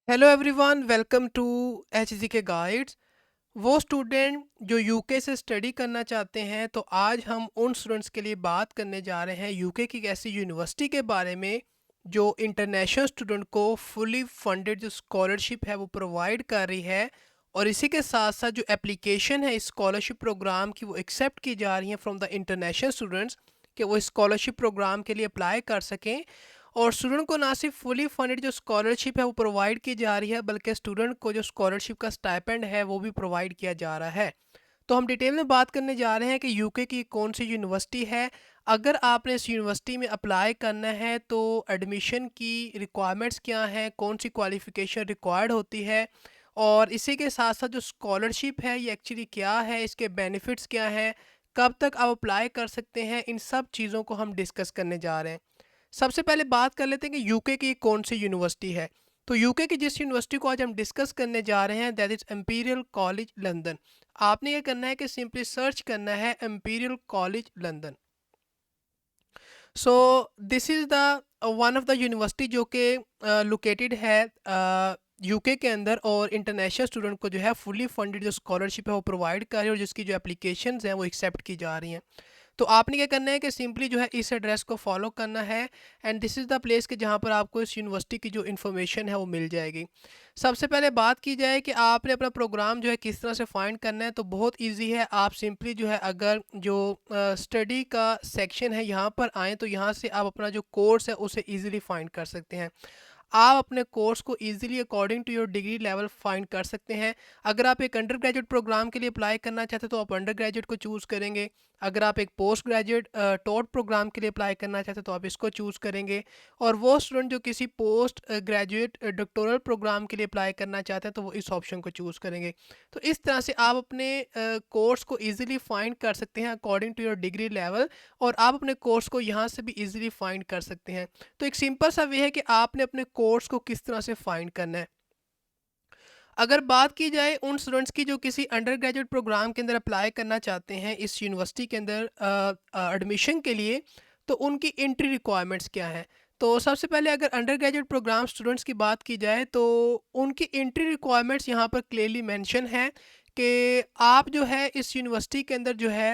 Hello everyone, welcome to H K guides. वो student जो UK से स्टडी करना चाहते हैं, तो आज हम उन स्टूडेंट्स के लिए बात करने जा रहे हैं यूके की एक ऐसी यूनिवर्सिटी के बारे में जो इंटरनेशनल स्टूडेंट को फुली फंडेड जो स्कॉलरशिप है वो प्रोवाइड कर रही है। और इसी के साथ साथ जो एप्लीकेशन है इस स्कॉलरशिप प्रोग्राम की वो एक्सेप्ट की जा रही है फ्रॉम द इंटरनेशनल स्टूडेंट्स कि वो स्कॉलरशिप प्रोग्राम के लिए अप्लाई कर सकें। और स्टूडेंट को ना सिर्फ फुली फंडेड जो स्कॉलरशिप है वो प्रोवाइड की जा रही है, बल्कि स्टूडेंट को जो स्कॉलरशिप का स्टाइपेंड है वो भी प्रोवाइड किया जा रहा है। तो हम डिटेल में बात करने जा रहे हैं कि यूके की कौन सी यूनिवर्सिटी है। अगर आपने इस यूनिवर्सिटी में अप्लाई करना है तो एडमिशन की रिक्वायरमेंट्स क्या हैं, कौन सी क्वालिफ़िकेशन रिक्वायर्ड होती है, और इसी के साथ साथ जो स्कॉलरशिप है ये एक्चुअली क्या है, इसके बेनिफिट्स क्या हैं, कब तक आप अप्लाई कर सकते हैं, इन सब चीज़ों को हम डिस्कस करने जा रहे हैं। सबसे पहले बात कर लेते हैं कि यूके की कौन सी यूनिवर्सिटी है। तो यूके की जिस यूनिवर्सिटी को आज हम डिस्कस करने जा रहे हैं that is Amperian college London. आपने ये करना है कि सिंपली सर्च करना है Amperian college London. So this is the one of the university जो कि लोकेटेड है यूके के अंदर, और इंटरनेशनल स्टूडेंट को जो है फुली फंडेड जो स्कॉलरशिप है वो प्रोवाइड कर रही है, और जिसकी जो एप्लीकेशंस हैं वो एक्सेप्ट की जा रही हैं। तो आपने क्या करना है कि सिंपली जो है इस एड्रेस को फॉलो करना है, and this is the place कि जहाँ पर आपको इस यूनिवर्सिटी की जो इन्फॉर्मेशन है वो मिल जाएगी। सबसे पहले बात की जाए कि आपने अपना प्रोग्राम जो है किस तरह से फाइंड करना है, तो बहुत इजी है। आप सिंपली जो है अगर जो स्टडी का सेक्शन है यहाँ पर आएँ तो यहाँ से आप अपना जो कोर्स है उसे ईजिली फाइंड कर सकते हैं। आप अपने कोर्स को easily according to your degree level find कर सकते हैं। अगर आप एक अंडर ग्रेजुएट प्रोग्राम के लिए अप्लाई करना चाहते हैं तो आप अंडर ग्रेजुएट को चूज़ करेंगे। अगर आप एक पोस्ट ग्रेजुएट टॉट प्रोग्राम के लिए अप्लाई करना चाहते हैं तो आप इसको चूज़ करेंगे। और वो स्टूडेंट जो किसी पोस्ट ग्रेजुएट डॉक्टोरल प्रोग्राम के लिए अप्लाई करना चाहते हैं तो वो इस ऑप्शन को चूज़ करेंगे। तो इस तरह से आप अपने कोर्स को ईजिली फाइंड कर सकते हैं according to your degree level, और आप अपने कोर्स को यहाँ से भी ईजिली फाइंड कर सकते हैं। तो एक सिंपल सा वे है कि आपने अपने कोर्स को किस तरह से फाइंड करना है। अगर बात की जाए उन स्टूडेंट्स की जो किसी अंडर ग्रेजुएट प्रोग्राम के अंदर अप्लाई करना चाहते हैं इस यूनिवर्सिटी के अंदर एडमिशन के लिए, तो उनकी एंट्री रिक्वायरमेंट्स क्या हैं। तो सबसे पहले अगर अंडर ग्रेजुएट प्रोग्राम स्टूडेंट्स की बात की जाए तो उनकी एंट्री रिक्वायरमेंट्स यहाँ पर क्लियरली मेंशन है कि आप जो है इस यूनिवर्सिटी के अंदर जो है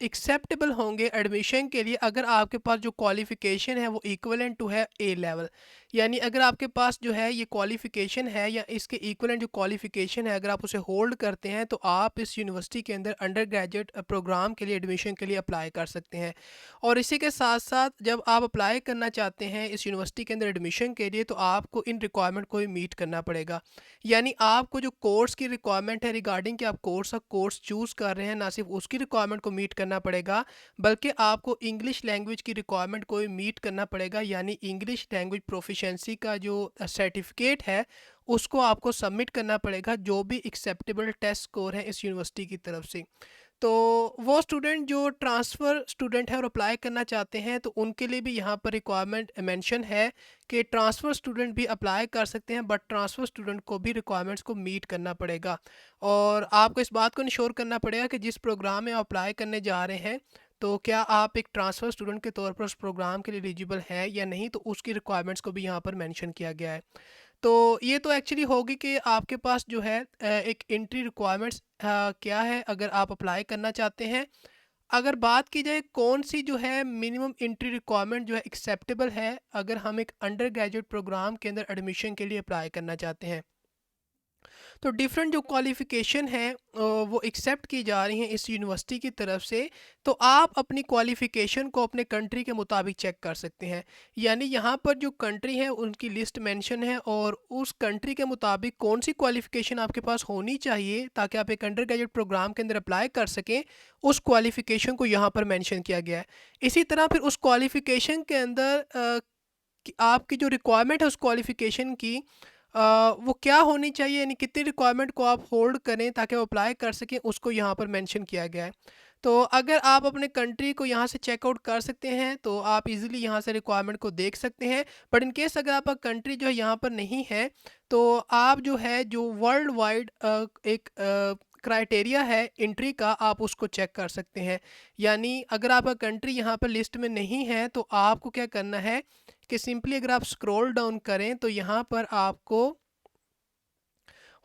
एक्सेप्टेबल होंगे एडमिशन के लिए अगर आपके पास जो क्वालिफ़िकेशन है वो इक्वलेंट टू है ए लेवल। यानी अगर आपके पास जो है ये क्वालिफ़िकेशन है या इसके इक्वलेंट जो क्वालिफ़िकेशन है अगर आप उसे होल्ड करते हैं तो आप इस यूनिवर्सिटी के अंदर अंडर ग्रेजुएट प्रोग्राम के लिए एडमिशन के लिए अप्लाई कर सकते हैं। और इसी के साथ साथ जब आप अप्लाई करना चाहते हैं इस यूनिवर्सिटी के अंदर एडमिशन के लिए तो आपको इन रिक्वायरमेंट को भी मीट करना पड़ेगा। यानी आपको जो कोर्स की रिक्वायरमेंट है रिगार्डिंग कि आप कोर्स चूज़ कर रहे हैं, ना सिर्फ उसकी रिक्वायरमेंट को मीट करना पड़ेगा बल्कि आपको इंग्लिश लैंग्वेज की रिक्वायरमेंट को भी मीट करना पड़ेगा। यानी इंग्लिश लैंग्वेज प्रोफिशेंसी का जो सर्टिफिकेट है उसको आपको सबमिट करना पड़ेगा, जो भी एक्सेप्टेबल टेस्ट स्कोर है इस यूनिवर्सिटी की तरफ से। तो वो स्टूडेंट जो ट्रांसफ़र स्टूडेंट है और अप्लाई करना चाहते हैं तो उनके लिए भी यहाँ पर रिक्वायरमेंट मेंशन है कि ट्रांसफ़र स्टूडेंट भी अप्लाई कर सकते हैं, बट ट्रांसफ़र स्टूडेंट को भी रिक्वायरमेंट्स को मीट करना पड़ेगा। और आपको इस बात को इंश्योर करना पड़ेगा कि जिस प्रोग्राम में आप अप्लाई करने जा रहे हैं तो क्या आप एक ट्रांसफ़र स्टूडेंट के तौर पर उस प्रोग्राम के लिए एलिजिबल है या नहीं, तो उसकी रिक्वायरमेंट्स को भी यहाँ पर मेंशन किया गया है। तो ये तो एक्चुअली होगी कि आपके पास जो है एक एंट्री रिक्वायरमेंट्स क्या है अगर आप अप्लाई करना चाहते हैं। अगर बात की जाए कौन सी जो है मिनिमम एंट्री रिक्वायरमेंट जो है एक्सेप्टेबल है अगर हम एक अंडर ग्रेजुएट प्रोग्राम के अंदर एडमिशन के लिए अप्लाई करना चाहते हैं, तो डिफरेंट जो क्वालिफ़िकेशन है वो एक्सेप्ट की जा रही हैं इस यूनिवर्सिटी की तरफ से। तो आप अपनी क्वालिफ़िकेशन को अपने कंट्री के मुताबिक चेक कर सकते हैं। यानी यहाँ पर जो कंट्री है उनकी लिस्ट मेंशन है, और उस कंट्री के मुताबिक कौन सी क्वालिफ़िकेशन आपके पास होनी चाहिए ताकि आप एक अंडर ग्रेजुएट प्रोग्राम के अंदर अप्लाई कर सकें, उस क्वालिफ़िकेशन को यहाँ पर मेंशन किया गया है। इसी तरह फिर उस क्वालिफ़िकेशन के अंदर आपकी जो रिक्वायरमेंट है उस क्वालिफ़िकेशन की वो क्या होनी चाहिए, यानी कितनी रिक्वायरमेंट को आप होल्ड करें ताकि वो अप्लाई कर सकें, उसको यहाँ पर मेंशन किया गया है। तो अगर आप अपने कंट्री को यहाँ से चेकआउट कर सकते हैं तो आप इजीली यहाँ से रिक्वायरमेंट को देख सकते हैं। बट इन केस अगर आपका कंट्री जो है यहाँ पर नहीं है तो आप जो है जो वर्ल्ड वाइड एक क्राइटेरिया है एंट्री का, आप उसको चेक कर सकते हैं। यानी अगर आपका कंट्री यहाँ पर लिस्ट में नहीं है तो आपको क्या करना है कि सिंपली अगर आप स्क्रॉल डाउन करें तो यहाँ पर आपको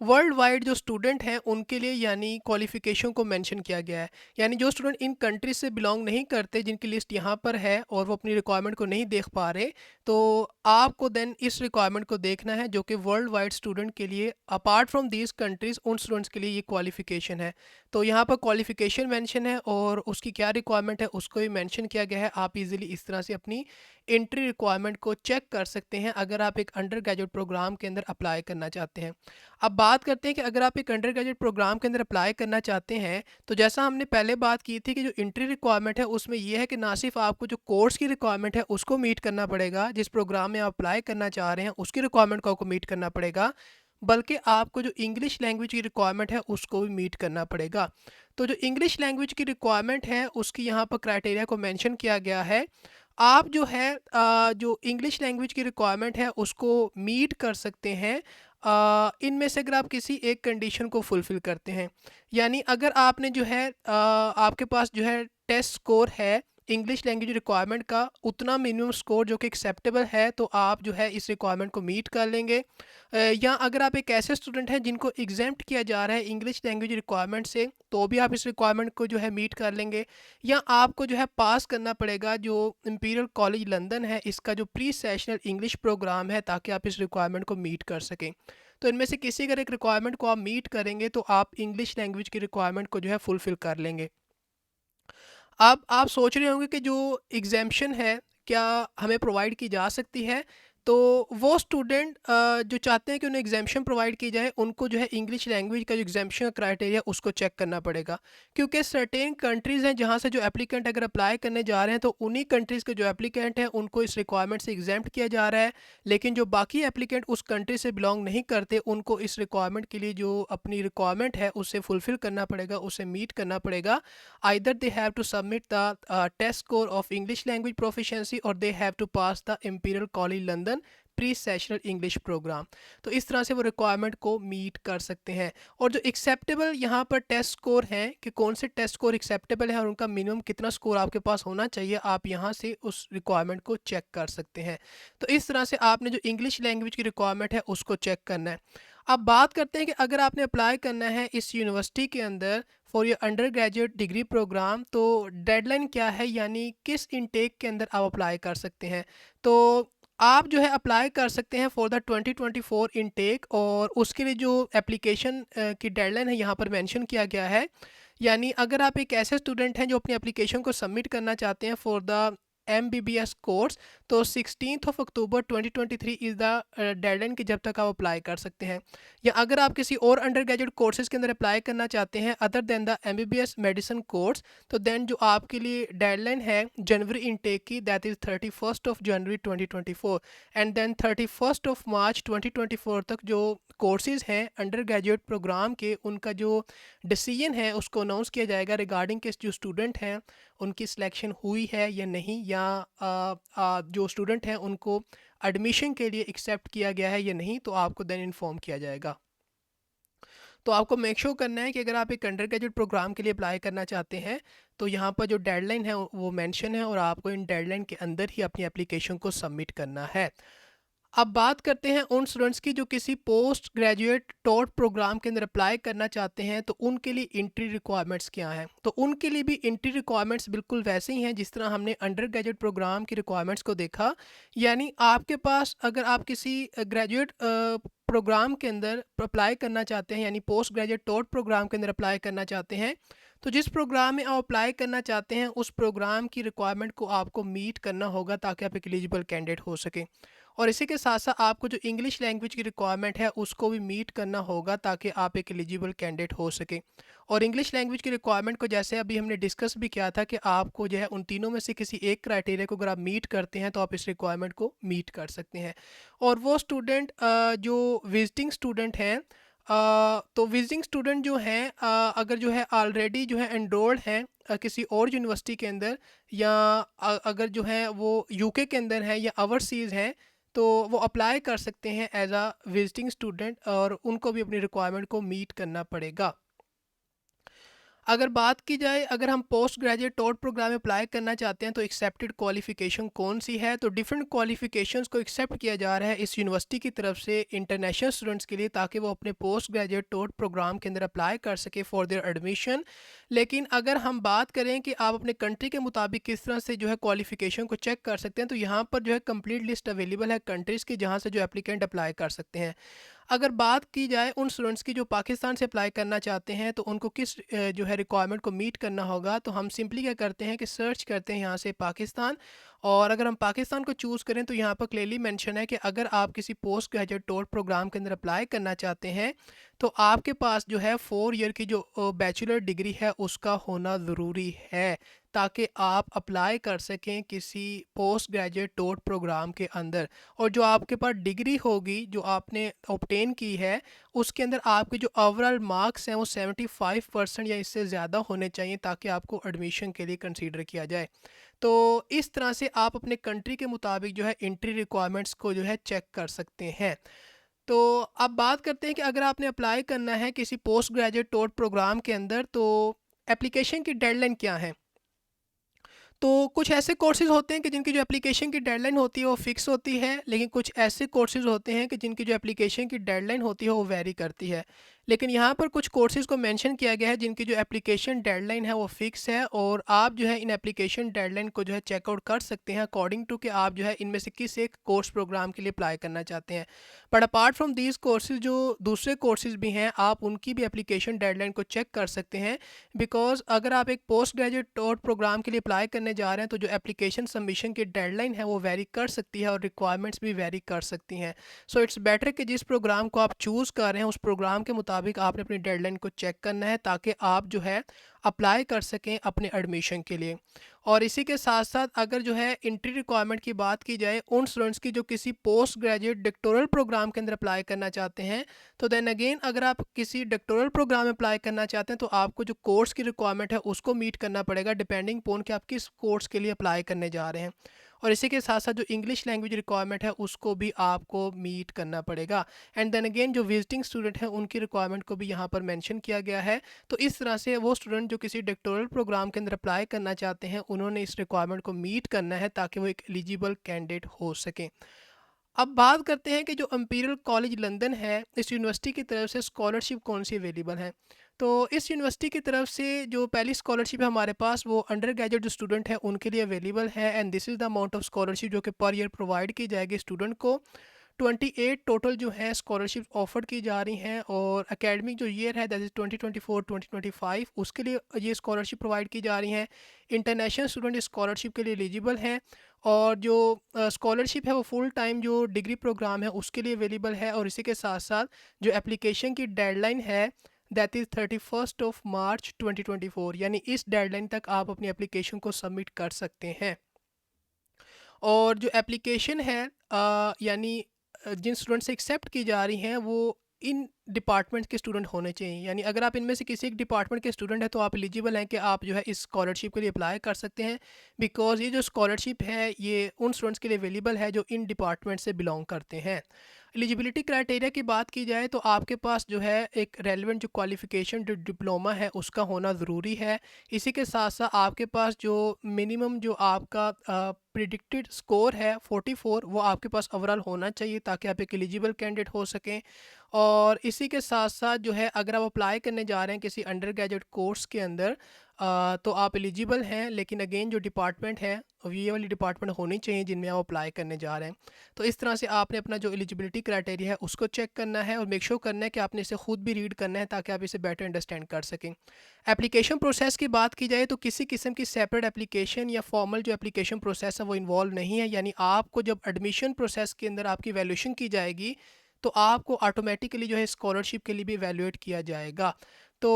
वर्ल्ड वाइड जो स्टूडेंट हैं उनके लिए यानी क्वालिफ़िकेशन को मेंशन किया गया है। यानी जो स्टूडेंट इन कंट्रीज से बिलोंग नहीं करते, जिनकी लिस्ट यहाँ पर है और वो अपनी रिक्वायरमेंट को नहीं देख पा रहे, तो आपको देन इस रिक्वायरमेंट को देखना है जो कि वर्ल्ड वाइड स्टूडेंट के लिए अपार्ट फ्रॉम दीज कंट्रीज़ उन स्टूडेंट्स के लिए ये क्वालिफ़िकेशन है। तो यहाँ पर क्वालिफ़िकेशन मेंशन है और उसकी क्या रिक्वायरमेंट है उसको भी मेंशन किया गया है। आप इजीली इस तरह से अपनी एंट्री रिक्वायरमेंट को चेक कर सकते हैं अगर आप एक अंडर ग्रेजुएट प्रोग्राम के अंदर अप्लाई करना चाहते हैं। अब बात करते हैं कि अगर आप एक अंडर ग्रेजुएट प्रोग्राम के अंदर अप्लाई करना चाहते हैं, तो जैसा हमने पहले बात की थी कि जो एंट्री रिक्वायरमेंट है उसमें यह है कि ना सिर्फ आपको जो कोर्स की रिक्वायरमेंट है उसको मीट करना पड़ेगा, जिस प्रोग्राम में आप अप्लाई करना चाह रहे हैं उसकी रिक्वायरमेंट को आपको मीट करना पड़ेगा, बल्कि आपको जो इंग्लिश लैंग्वेज की रिक्वायरमेंट है उसको भी मीट करना पड़ेगा। तो जो इंग्लिश लैंग्वेज की रिक्वायरमेंट है उसकी यहाँ पर क्राइटेरिया को मेंशन किया गया है। आप जो है जो इंग्लिश लैंग्वेज की रिक्वायरमेंट है उसको मीट कर सकते हैं इनमें से अगर आप किसी एक कंडीशन को फुलफ़िल करते हैं। यानी अगर आपने जो है आपके पास जो है टेस्ट स्कोर है इंग्लिश लैंग्वेज रिक्वायरमेंट का उतना मिनिमम स्कोर जो कि एक्सेप्टेबल है, तो आप जो है इस रिक्वायरमेंट को मीट कर लेंगे। या अगर आप एक ऐसे स्टूडेंट हैं जिनको एग्जेम्प्ट किया जा रहा है इंग्लिश लैंग्वेज रिक्वायरमेंट से, तो भी आप इस रिक्वायरमेंट को जो है मीट कर लेंगे। या आपको जो है पास करना पड़ेगा जो इंपीरियल कॉलेज लंदन है इसका जो प्री सेशनल इंग्लिश प्रोग्राम है, ताकि आप इस रिक्वायरमेंट को मीट कर सकें। तो इनमें से किसी अगर एक रिक्वायरमेंट को आप मीट करेंगे तो आप इंग्लिश लैंग्वेज की रिक्वायरमेंट को जो है फुलफ़िल कर लेंगे। अब आप सोच रहे होंगे कि जो एग्ज़ैम्पशन है क्या हमें प्रोवाइड की जा सकती है? तो वो स्टूडेंट जो चाहते हैं कि उन्हें एग्ज़ैम्पशन प्रोवाइड की जाए, उनको जो है इंग्लिश लैंग्वेज का जो एग्ज़ैम्पशन का क्राइटेरिया उसको चेक करना पड़ेगा। क्योंकि सर्टेन कंट्रीज़ हैं जहाँ से जो एप्लीकेंट अगर अप्लाई करने जा रहे हैं तो उन्हीं कंट्रीज़ के जो एप्लीकेंट हैं उनको इस रिक्वायरमेंट से एग्ज़ैम्प्ट किया जा रहा है। लेकिन जो बाकी एप्लीकेंट उस कंट्री से बिलोंग नहीं करते, उनको इस रिक्वायरमेंट के लिए जो अपनी रिक्वायरमेंट है उसे फुलफ़िल करना पड़ेगा, उसे मीट करना पड़ेगा। Either they have to submit the test score of English language proficiency or they have to pass the Imperial College London pre sessional English programme. तो इस तरह से वो रिक्वायरमेंट को मीट कर सकते हैं। और जो एक्सेप्टेबल यहाँ पर टेस्ट स्कोर हैं कि कौन से टेस्ट स्कोर एक्सेप्टेबल है और उनका मिनिमम कितना स्कोर आपके पास होना चाहिए, आप यहाँ से उस रिक्वायरमेंट को चेक कर सकते हैं। तो इस तरह से आपने जो इंग्लिश लैंग्वेज की रिक्वायरमेंट है उसको चेक करना है। अब बात करते हैं कि अगर आपने अप्लाई करना है इस यूनिवर्सिटी के अंदर for your undergraduate degree programme, तो डेडलाइन क्या है, यानी किस इनटेक के अंदर आप अप्लाई कर सकते हैं। तो आप जो है अप्लाई कर सकते हैं फॉर द 2024 इनटेक, और उसके लिए जो एप्लीकेशन की डेडलाइन है यहाँ पर मेंशन किया गया है। यानी अगर आप एक ऐसे स्टूडेंट हैं जो अपनी एप्लीकेशन को सबमिट करना चाहते हैं फॉर द MBBS कोर्स, तो 16 अक्टूबर 2023 इज़ द डेडलाइन कि जब तक आप अप्लाई कर सकते हैं। या अगर आप किसी और अंडर ग्रेजुएट कोर्सेज़ के अंदर अप्लाई करना चाहते हैं other than the MBBS medicine course, तो देन जो आपके लिए डेडलाइन है जनवरी इनटेक की, that is 31 January 2024, and then 31 March 2024 तक जो कोर्सेज़ हैं अंडर ग्रेजुएट प्रोग्राम के, उनका जो डिसीजन है उसको अनाउंस किया जाएगा रिगार्डिंग के जो स्टूडेंट हैं उनकी सिलेक्शन हुई है या नहीं, या जो स्टूडेंट हैं उनको एडमिशन के लिए एक्सेप्ट किया गया है या नहीं, तो आपको देन इन्फॉर्म किया जाएगा। तो आपको मेक श्योर करना है कि अगर आप एक अंडर ग्रेजुएट प्रोग्राम के लिए अप्लाई करना चाहते हैं तो यहाँ पर जो डेडलाइन है वो मेंशन है और आपको इन डेडलाइन के अंदर ही अपनी एप्लीकेशन को सबमिट करना है। अब बात करते हैं उन स्टूडेंट्स की जो किसी पोस्ट ग्रेजुएट टॉट प्रोग्राम के अंदर अप्लाई करना चाहते हैं, तो उनके लिए एंट्री रिक्वायरमेंट्स क्या हैं। तो उनके लिए भी एंट्री रिक्वायरमेंट्स बिल्कुल वैसे ही हैं जिस तरह हमने अंडर ग्रेजुएट प्रोग्राम की रिक्वायरमेंट्स को देखा। यानी आपके पास अगर आप किसी ग्रेजुएट प्रोग्राम के अंदर अप्लाई करना चाहते हैं, यानी पोस्ट ग्रेजुएट टॉट प्रोग्राम के अंदर अप्लाई करना चाहते हैं, तो जिस प्रोग्राम में आप अप्लाई करना चाहते हैं उस प्रोग्राम की रिक्वायरमेंट को आपको मीट करना होगा ताकि आप एक एलिजिबल कैंडिडेट हो सकें। और इसी के साथ साथ आपको जो इंग्लिश लैंग्वेज की रिक्वायरमेंट है उसको भी मीट करना होगा ताकि आप एक एलिजिबल कैंडिडेट हो सके। और इंग्लिश लैंग्वेज की रिक्वायरमेंट को जैसे अभी हमने डिस्कस भी किया था कि आपको जो है उन तीनों में से किसी एक क्राइटेरिया को अगर आप मीट करते हैं तो आप इस रिक्वायरमेंट को मीट कर सकते हैं। और वो स्टूडेंट जो विजिटिंग स्टूडेंट हैं, तो विजिटिंग स्टूडेंट जो हैं अगर जो है ऑलरेडी जो है एनरोल्ड हैं किसी और यूनिवर्सिटी के अंदर, या अगर जो है वो यूके के अंदर हैं या ओवरसीज़ हैं, तो वो अप्लाई कर सकते हैं एज अ विजिटिंग स्टूडेंट और उनको भी अपनी रिक्वायरमेंट को मीट करना पड़ेगा। अगर बात की जाए, अगर हम पोस्ट ग्रेजुएट टॉट प्रोग्राम में अप्लाई करना चाहते हैं तो एक्सेप्टेड क्वालिफ़िकेशन कौन सी है, तो डिफरेंट क्वालिफ़िकेशंस को एक्सेप्ट किया जा रहा है इस यूनिवर्सिटी की तरफ से इंटरनेशनल स्टूडेंट्स के लिए, ताकि वो अपने पोस्ट ग्रेजुएट टॉट प्रोग्राम के अंदर अप्लाई कर सके फॉर देयर एडमिशन। लेकिन अगर हम बात करें कि आप अपने कंट्री के मुताबिक किस तरह से जो है क्वालिफ़िकेशन को चेक कर सकते हैं, तो यहाँ पर जो है कंप्लीट लिस्ट अवेलेबल है कंट्रीज़ की जहाँ से जो एप्लीकेंट अप्लाई कर सकते हैं। अगर बात की जाए उन स्टूडेंट्स की जो पाकिस्तान से अप्लाई करना चाहते हैं, तो उनको किस जो है रिक्वायरमेंट को मीट करना होगा, तो हम सिंपली क्या करते हैं कि सर्च करते हैं यहाँ से पाकिस्तान। और अगर हम पाकिस्तान को चूज़ करें तो यहाँ पर क्लियरली मेंशन है कि अगर आप किसी पोस्ट ग्रेजुएट टॉट प्रोग्राम के अंदर अप्लाई करना चाहते हैं, तो आपके पास जो है 4 ईयर की जो बैचलर डिग्री है उसका होना ज़रूरी है, ताकि आप अप्लाई कर सकें किसी पोस्ट ग्रेजुएट टॉट प्रोग्राम के अंदर। और जो आपके पास डिग्री होगी जो आपने ऑब्टेन की है, उसके अंदर आपके जो ओवरऑल मार्क्स हैं वो 75% या इससे ज़्यादा होने चाहिए, ताकि आपको एडमिशन के लिए कंसीडर किया जाए। तो इस तरह से आप अपने कंट्री के मुताबिक जो है एंट्री रिक्वायरमेंट्स को जो है चेक कर सकते हैं। तो अब बात करते हैं कि अगर आपने अप्लाई करना है किसी पोस्ट ग्रेजुएट टॉट प्रोग्राम के अंदर, तो एप्लीकेशन की डेडलाइन क्या है। तो कुछ ऐसे कोर्सेज़ होते हैं कि जिनकी जो एप्लीकेशन की डेडलाइन होती है वो फ़िक्स होती है, लेकिन कुछ ऐसे कोर्सेज़ होते हैं कि जिनकी जो एप्लीकेशन की डेडलाइन होती है वो वेरी करती है। लेकिन यहाँ पर कुछ कोर्सेज़ को मेंशन किया गया है जिनकी जो एप्लीकेशन डेडलाइन है वो फ़िक्स है, और आप जो है इन एप्लीकेशन डेडलाइन को जो है चेकआउट कर सकते हैं अकॉर्डिंग टू कि आप जो है इनमें से किस एक कोर्स प्रोग्राम के लिए अप्लाई करना चाहते हैं। But apart from these courses जो दूसरे कोर्सेज़ भी हैं, आप उनकी भी एप्लीकेशन डेडलाइन को चेक कर सकते हैं। बिकॉज़ अगर आप एक पोस्ट ग्रेजुएट टॉट प्रोग्राम के लिए अप्लाई करने जा रहे हैं, तो जो एप्लीकेशन सबमिशन की डेडलाइन है वो वेरी कर सकती है और रिक्वायरमेंट्स भी वेरी कर सकती हैं। सो इट्स बेटर कि जिस प्रोग्राम को आप चूज़ कर रहे हैं उस प्रोग्राम के मुताबिक आपने अपनी डेडलाइन को चेक करना है, ताकि आप जो है अप्लाई कर सकें अपने एडमिशन के लिए। और इसी के साथ साथ अगर जो है एंट्री रिक्वायरमेंट की बात की जाए उन स्टूडेंट्स की जो किसी पोस्ट ग्रेजुएट डॉक्टोरल प्रोग्राम के अंदर अप्लाई करना चाहते हैं, तो देन अगेन अगर आप किसी डॉक्टोरल प्रोग्राम में अप्लाई करना चाहते हैं, तो आपको जो कोर्स की रिक्वायरमेंट है उसको मीट करना पड़ेगा, डिपेंडिंग पोन कि आप किस कोर्स के लिए अप्लाई करने जा रहे हैं। और इसी के साथ साथ जो इंग्लिश लैंग्वेज रिक्वायरमेंट है उसको भी आपको मीट करना पड़ेगा। एंड देन अगेन जो विजिटिंग स्टूडेंट हैं उनकी रिक्वायरमेंट को भी यहाँ पर मेंशन किया गया है। तो इस तरह से वो स्टूडेंट जो किसी डॉक्टोरल प्रोग्राम के अंदर अप्लाई करना चाहते हैं, उन्होंने इस रिक्वायरमेंट को मीट करना है, ताकि वो एक एलिजिबल कैंडिडेट हो सकें। अब बात करते हैं कि जो इंपीरियल कॉलेज लंदन है, इस यूनिवर्सिटी की तरफ से स्कॉलरशिप कौन सी अवेलेबल है। तो इस यूनिवर्सिटी की तरफ से जो पहली स्कॉलरशिप है हमारे पास, वो अंडर ग्रेजुएट जो स्टूडेंट है उनके लिए अवेलेबल है, and this is the amount of scholarship जो कि पर ईयर प्रोवाइड की जाएगी स्टूडेंट को। 28 टोटल जो है स्कॉलरशिप ऑफर की जा रही हैं, और एकेडमिक जो ईयर है दैट इज़ 2024-2025 उसके लिए ये स्कॉलरशिप प्रोवाइड की जा रही हैं। इंटरनेशनल स्टूडेंट इस स्कॉलरशिप के लिए एलिजिबल हैं, और जो स्कॉलरशिप है वो फुल टाइम जो डिग्री प्रोग्राम है उसके लिए अवेलेबल है। और इसी के साथ साथ जो एप्लीकेशन की डेडलाइन है दैट इज़ 31 मार्च 2024, यानी इस डेडलाइन तक आप अपनी एप्लीकेशन को सबमिट कर सकते हैं। और जो एप्लीकेशन है यानी जिन स्टूडेंट से एक्सेप्ट की जा रही हैं वो इन डिपार्टमेंट के स्टूडेंट होने चाहिए। यानी अगर आप इनमें से किसी एक डिपार्टमेंट के स्टूडेंट हैं तो आप एलिजिबल हैं कि आप जो है इस स्कॉलरशिप के लिए अप्लाई कर सकते हैं, बिकॉज़ ये जो स्कॉलरशिप है ये उन स्टूडेंट्स के लिए अवेलेबल है जो इन डिपार्टमेंट से बिलोंग करते हैं। एलिजिबिलिटी क्राइटेरिया की बात की जाए तो आपके पास जो है एक रेलेवेंट जो क्वालिफ़िकेशन जो डिप्लोमा है उसका होना ज़रूरी है। इसी के साथ साथ आपके पास जो मिनिमम जो आपका प्रिडिक्टेड स्कोर है 44, वो आपके पास ओवरऑल होना चाहिए, ताकि आप एक एलिजिबल कैंडिडेट हो सकें। और इसी के साथ साथ जो है अगर आप अप्लाई करने जा रहे हैं किसी अंडर ग्रेजुएट कोर्स के अंदर, तो आप एलिजिबल हैं, लेकिन अगेन जो डिपार्टमेंट है ये वाली डिपार्टमेंट होनी चाहिए जिनमें आप अप्लाई करने जा रहे हैं। तो इस तरह से आपने अपना जो एलिजिबिलिटी क्राइटेरिया है उसको चेक करना है, और मेक श्योर करना है कि आपने इसे खुद भी रीड करना है, ताकि आप इसे बेटर अंडरस्टैंड कर सकें। एप्लीकेशन प्रोसेस की बात की जाए तो किसी किस्म की सेपरेट एप्लीकेशन या फॉर्मल जो एप्लीकेशन प्रोसेस है वो इन्वॉल्व नहीं है। यानी आपको जब एडमिशन प्रोसेस के अंदर आपकी वैल्यूएशन की जाएगी, तो आपको ऑटोमेटिकली जो है स्कॉलरशिप के लिए भी वैल्यूएट किया जाएगा। तो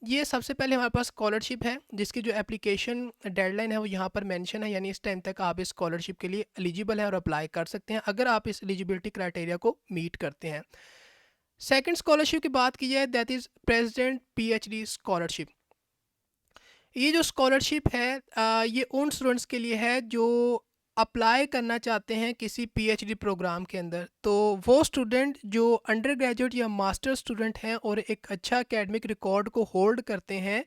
ये सबसे पहले हमारे पास स्कॉलरशिप है जिसकी जो एप्लीकेशन डेडलाइन है वो यहाँ पर मेंशन है, यानी इस टाइम तक आप इस स्कॉलरशिप के लिए एलिजिबल हैं और अप्लाई कर सकते हैं अगर आप इस एलिजिबिलिटी क्राइटेरिया को मीट करते हैं। सेकंड स्कॉलरशिप की बात की जाए that is president PhD scholarship. ये जो स्कॉलरशिप है ये उन स्टूडेंट्स के लिए है जो अप्लाई करना चाहते हैं किसी पीएचडी प्रोग्राम के अंदर। तो वो स्टूडेंट जो अंडर ग्रेजुएट या मास्टर स्टूडेंट हैं और एक अच्छा एकेडमिक रिकॉर्ड को होल्ड करते हैं,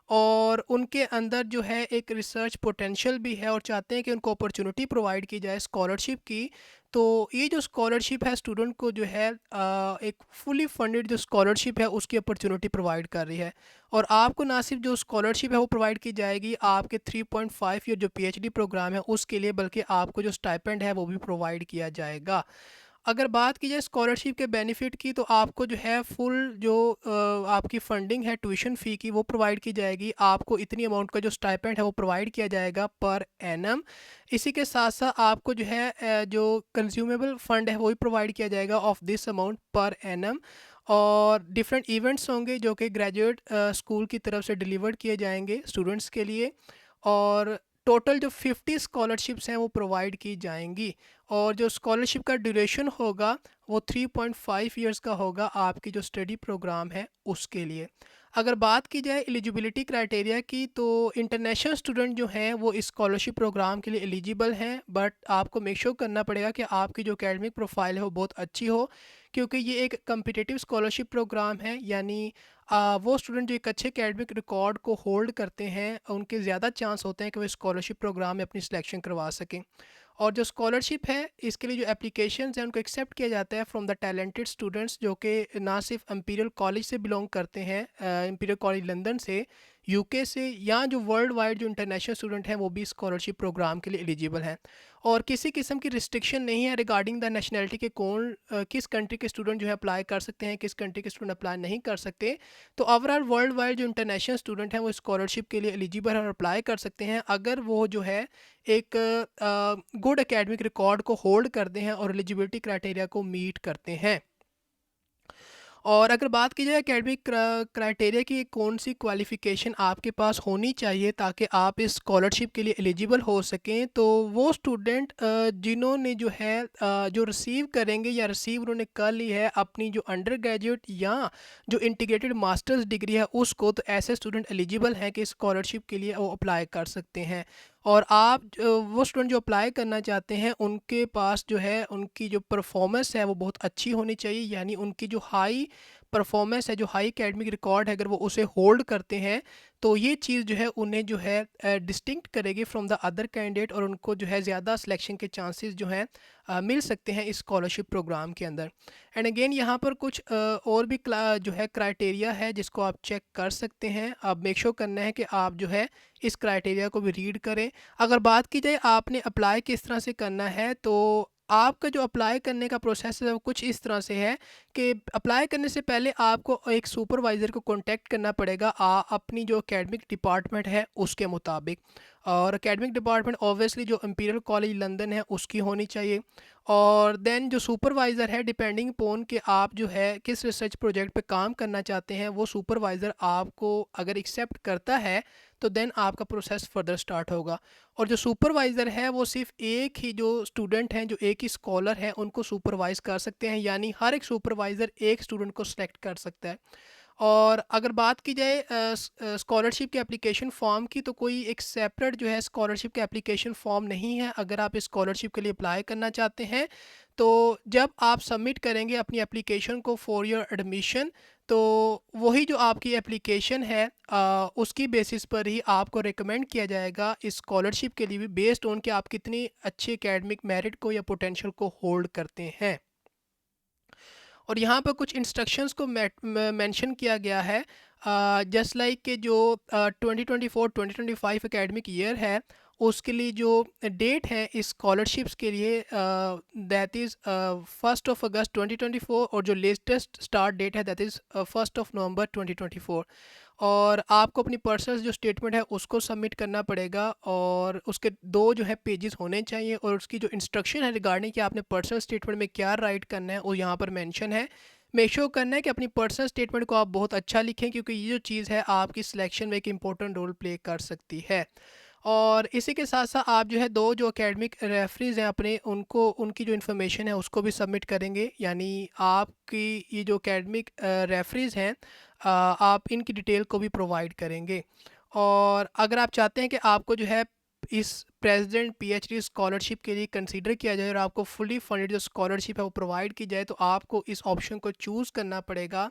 और उनके अंदर जो है एक रिसर्च पोटेंशियल भी है और चाहते हैं कि उनको अपॉर्चुनिटी प्रोवाइड की जाए स्कॉलरशिप की। तो ये जो स्कॉलरशिप है स्टूडेंट को जो है एक फुली फंडेड जो स्कॉलरशिप है उसकी अपॉर्चुनिटी प्रोवाइड कर रही है। और आपको ना सिर्फ जो स्कॉलरशिप है वो प्रोवाइड की जाएगी आपके 3.5 ईयर जो पीएचडी प्रोग्राम है उसके लिए, बल्कि आपको जो स्टाइपेंड है वो भी प्रोवाइड किया जाएगा। अगर बात की जाए स्कॉलरशिप के बेनिफिट की तो आपको जो है फुल जो आपकी फंडिंग है ट्यूशन फ़ी की वो प्रोवाइड की जाएगी। आपको इतनी अमाउंट का जो स्टाइपेंड है वो प्रोवाइड किया जाएगा पर एनम। इसी के साथ साथ आपको जो है जो कंज्यूमेबल फ़ंड है वो भी प्रोवाइड किया जाएगा of this amount per annum. और डिफरेंट इवेंट्स होंगे जो कि ग्रेजुएट स्कूल की तरफ से डिलीवर्ड किए जाएंगे स्टूडेंट्स के लिए। और टोटल जो 50 स्कॉलरशिप्स हैं वो प्रोवाइड की जाएंगी। और जो स्कॉलरशिप का ड्यूरेशन होगा वो 3.5 इयर्स का होगा आपकी जो स्टडी प्रोग्राम है उसके लिए। अगर बात की जाए एलिजिबिलिटी क्राइटेरिया की तो इंटरनेशनल स्टूडेंट जो हैं वो इस स्कॉलरशिप प्रोग्राम के लिए एलिजिबल हैं, बट आपको मेक श्योर करना पड़ेगा कि आपकी जो एकेडमिक प्रोफाइल है वो बहुत अच्छी हो, क्योंकि ये एक कम्पिटिटिव स्कॉलरशिप प्रोग्राम है। यानी वो स्टूडेंट जो एक अच्छे एकेडमिक रिकॉर्ड को होल्ड करते हैं उनके ज़्यादा चांस होते हैं कि वो स्कॉलरशिप प्रोग्राम में अपनी सिलेक्शन करवा सकें। और जो स्कॉलरशिप है इसके लिए जो एप्लीकेशंस हैं उनको एक्सेप्ट किया जाता है फ्रॉम द टैलेंटेड स्टूडेंट्स जो कि ना सिर्फ इंपीरियल कॉलेज से बिलोंग करते हैं, इंपीरियल कॉलेज लंदन से, यूके से, या जो वर्ल्ड वाइड जो इंटरनेशनल स्टूडेंट हैं वो भी स्कॉलरशिप प्रोग्राम के लिए एलिजिबल हैं। और किसी किस्म की रिस्ट्रिक्शन नहीं है रिगार्डिंग द नेशनैलिटी के कौन किस कंट्री के स्टूडेंट जो है अप्लाई कर सकते हैं, किस कंट्री के स्टूडेंट अप्लाई नहीं कर सकते। तो ओवरऑल वर्ल्ड वाइड जो इंटरनेशनल स्टूडेंट हैं वो स्कॉलरशिप के लिए एलिजिबल और अप्लाई कर सकते हैं अगर वो जो है एक गुड एकेडमिक रिकॉर्ड को होल्ड करते हैं और एलिजिबिलिटी क्राइटेरिया को मीट करते हैं। और अगर बात की जाए एकेडमिक क्राइटेरिया की कौन सी क्वालिफ़िकेशन आपके पास होनी चाहिए ताकि आप इस स्कॉलरशिप के लिए एलिजिबल हो सकें, तो वो स्टूडेंट जिन्होंने जो है जो रिसीव करेंगे या रिसीव उन्होंने कर ली है अपनी जो अंडर ग्रेजुएट या जो इंटीग्रेटेड मास्टर्स डिग्री है उसको, तो ऐसे स्टूडेंट एलिजिबल हैं कि स्कॉलरशिप के लिए वो अप्लाई कर सकते हैं। और आप वो स्टूडेंट जो अप्लाई करना चाहते हैं उनके पास जो है उनकी जो परफॉर्मेंस है वो बहुत अच्छी होनी चाहिए। यानी उनकी जो हाई परफॉर्मेंस है, जो हाई एकेडमिक रिकॉर्ड है, अगर वो उसे होल्ड करते हैं तो ये चीज़ जो है उन्हें जो है डिस्टिंक्ट करेगी फ्रॉम द अदर कैंडिडेट और उनको जो है ज़्यादा सिलेक्शन के चांसेस जो हैं मिल सकते हैं इस स्कॉलरशिप प्रोग्राम के अंदर। एंड अगेन यहाँ पर कुछ और भी जो है क्राइटेरिया है जिसको आप चेक कर सकते हैं। आप मेक श्योर करना है कि आप जो है इस क्राइटेरिया को भी रीड करें। अगर बात की जाए आपने अप्लाई किस तरह से करना है, तो आपका जो अप्लाई करने का प्रोसेस है वो कुछ इस तरह से है कि अप्लाई करने से पहले आपको एक सुपरवाइज़र को कांटेक्ट करना पड़ेगा अपनी जो एकेडमिक डिपार्टमेंट है उसके मुताबिक। और एकेडमिक डिपार्टमेंट ऑब्वियसली जो इंपीरियल कॉलेज लंदन है उसकी होनी चाहिए। और देन जो सुपरवाइज़र है डिपेंडिंग पोन कि आप जो है किस रिसर्च प्रोजेक्ट पे काम करना चाहते हैं, वो सुपरवाइज़र आपको अगर एक्सेप्ट करता है तो देन आपका प्रोसेस फर्दर स्टार्ट होगा। और जो सुपरवाइज़र है वो सिर्फ एक ही जो स्टूडेंट हैं, जो एक ही स्कॉलर हैं, उनको सुपरवाइज़ कर सकते हैं। यानी हर एक सुपरवाइज़र एक स्टूडेंट को सेलेक्ट कर सकता है। और अगर बात की जाए स्कॉलरशिप के एप्लीकेशन फ़ॉर्म की, तो कोई एक सेपरेट जो है स्कॉलरशिप के एप्लीकेशन फ़ॉर्म नहीं है अगर आप इस स्कॉलरशिप के लिए अप्लाई करना चाहते हैं। तो जब आप सबमिट करेंगे अपनी एप्लीकेशन को फॉर योर एडमिशन, तो वही जो आपकी एप्लीकेशन है उसकी बेसिस पर ही आपको रिकमेंड किया जाएगा इस स्कॉलरशिप के लिए भी, बेस्ड ऑन कि आप कितनी अच्छी एकेडमिक मेरिट को या पोटेंशियल को होल्ड करते हैं। और यहाँ पर कुछ इंस्ट्रक्शंस को मेंशन किया गया है। जस्ट लाइक के जो 2024-2025 एकेडमिक ईयर है उसके लिए जो डेट है इस स्कॉलरशिप्स के लिए दैट इज़ 1 अगस्त 2024, और जो लेटेस्ट स्टार्ट डेट है दैट इज़ 1 नवंबर 2024। और आपको अपनी पर्सनल जो स्टेटमेंट है उसको सबमिट करना पड़ेगा और उसके 2 जो है पेजेस होने चाहिए, और उसकी जो इंस्ट्रक्शन है रिगार्डिंग कि आपने पर्सनल स्टेटमेंट में क्या राइट करना है वो यहाँ पर मेंशन है। मेक श्योर करना है कि अपनी पर्सनल स्टेटमेंट को आप बहुत अच्छा लिखें, क्योंकि ये जो चीज़ है आपकी सिलेक्शन में एक इम्पोर्टेंट रोल प्ले कर सकती है। और इसी के साथ साथ आप जो है 2 जो एकेडमिक रेफरीज हैं अपने, उनको उनकी जो इन्फॉर्मेशन है उसको भी सबमिट करेंगे। यानी आपकी ये जो एकेडमिक रेफरीज हैं आप इनकी डिटेल को भी प्रोवाइड करेंगे। और अगर आप चाहते हैं कि आपको जो है इस प्रेसिडेंट पीएचडी स्कॉलरशिप के लिए कंसीडर किया जाए और आपको फुली फंडेड जो स्कॉलरशिप है वो प्रोवाइड की जाए, तो आपको इस ऑप्शन को चूज़ करना पड़ेगा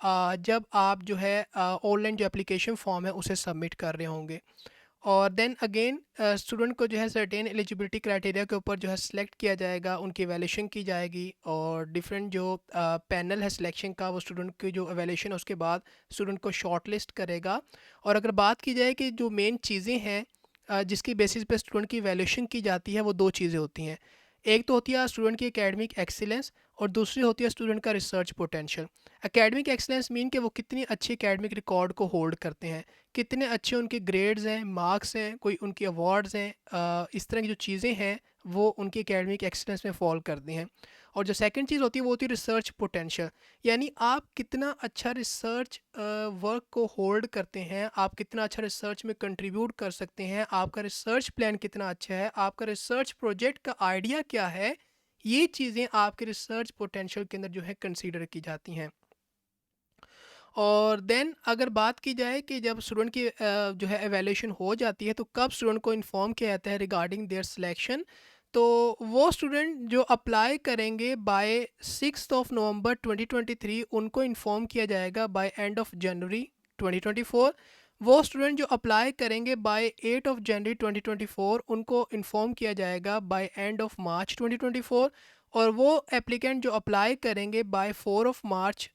जब आप जो है ऑनलाइन जो एप्लीकेशन फॉर्म है उसे सबमिट कर रहे होंगे। और देन अगेन स्टूडेंट को जो है सर्टेन एलिजिबिलिटी क्राइटेरिया के ऊपर जो है सिलेक्ट किया जाएगा, उनकी एवेल्यूशन की जाएगी और डिफरेंट जो पैनल है सिलेक्शन का, वो स्टूडेंट की जो एवेल्यूशन है उसके बाद स्टूडेंट को शॉर्ट लिस्ट करेगा। और अगर बात की जाए कि जो मेन चीज़ें हैं जिसकी बेसिस पे स्टूडेंट की एवेल्यूशन की जाती है, वो दो चीज़ें होती हैं। एक तो होती है स्टूडेंट की एकेडमिक एक्सीलेंस और दूसरी होती है स्टूडेंट का research potential. Academic excellence mean कि वो कितनी अच्छी एकेडमिक रिकॉर्ड को होल्ड करते हैं, कितने अच्छे उनके ग्रेड्स हैं, मार्क्स हैं, कोई उनकी अवार्ड्स हैं, इस तरह की जो चीज़ें हैं वो उनकी एकेडमिक एक्सीलेंस में फॉल करती हैं। और जो सेकंड चीज़ होती है वो होती है रिसर्च पोटेंशियल, यानी आप कितना अच्छा रिसर्च वर्क को होल्ड करते हैं, आप कितना अच्छा रिसर्च में कंट्रीब्यूट कर सकते हैं, आपका रिसर्च प्लान कितना अच्छा है, आपका रिसर्च प्रोजेक्ट का आइडिया क्या है। ये चीज़ें आपके रिसर्च पोटेंशियल के अंदर जो है कंसीडर की जाती हैं। और देन अगर बात की जाए कि जब स्टूडेंट की जो है एवेल्यूशन हो जाती है तो कब स्टूडेंट को इन्फॉर्म किया जाता है रिगार्डिंग देयर सिलेक्शन, तो वो स्टूडेंट जो अप्लाई करेंगे बाय 6 नवंबर 2023 उनको इन्फॉर्म किया जाएगा बाय एंड ऑफ जनवरी 2024। वो स्टूडेंट जो अप्लाई करेंगे बाय 8 जनवरी 2024 उनको इन्फॉर्म किया जाएगा बाय एंड ऑफ मार्च 2024। और वो एप्लीकेंट जो अप्लाई करेंगे बाय 4 मार्च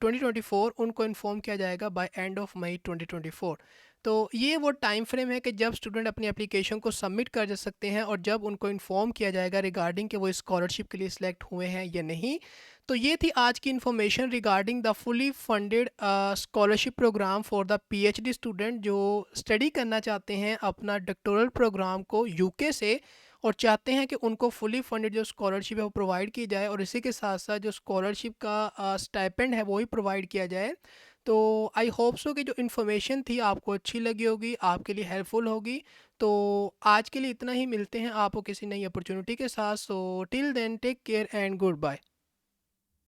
2024 उनको इन्फॉर्म किया जाएगा बाय एंड ऑफ मई 2024। तो ये वो टाइम फ्रेम है कि जब स्टूडेंट अपनी एप्लीकेशन को सबमिट कर जा सकते हैं और जब उनको इन्फॉर्म किया जाएगा रिगार्डिंग कि वो स्कॉलरशिप के लिए सिलेक्ट हुए हैं या नहीं। तो ये थी आज की information regarding the fully funded scholarship programme for the PhD student जो स्टडी करना चाहते हैं अपना डॉक्टोरल प्रोग्राम को यूके से और चाहते हैं कि उनको फुली फंडेड जो स्कॉलरशिप है वो प्रोवाइड की जाए और इसी के साथ साथ जो स्कॉलरशिप का स्टाइपेंड है वो ही प्रोवाइड किया जाए। तो आई होप सो कि जो इन्फॉर्मेशन थी आपको अच्छी लगी होगी, आपके लिए हेल्पफुल होगी। तो आज के लिए इतना ही, मिलते हैं आपको किसी नई अपॉर्चुनिटी के साथ। So till then take care and good bye.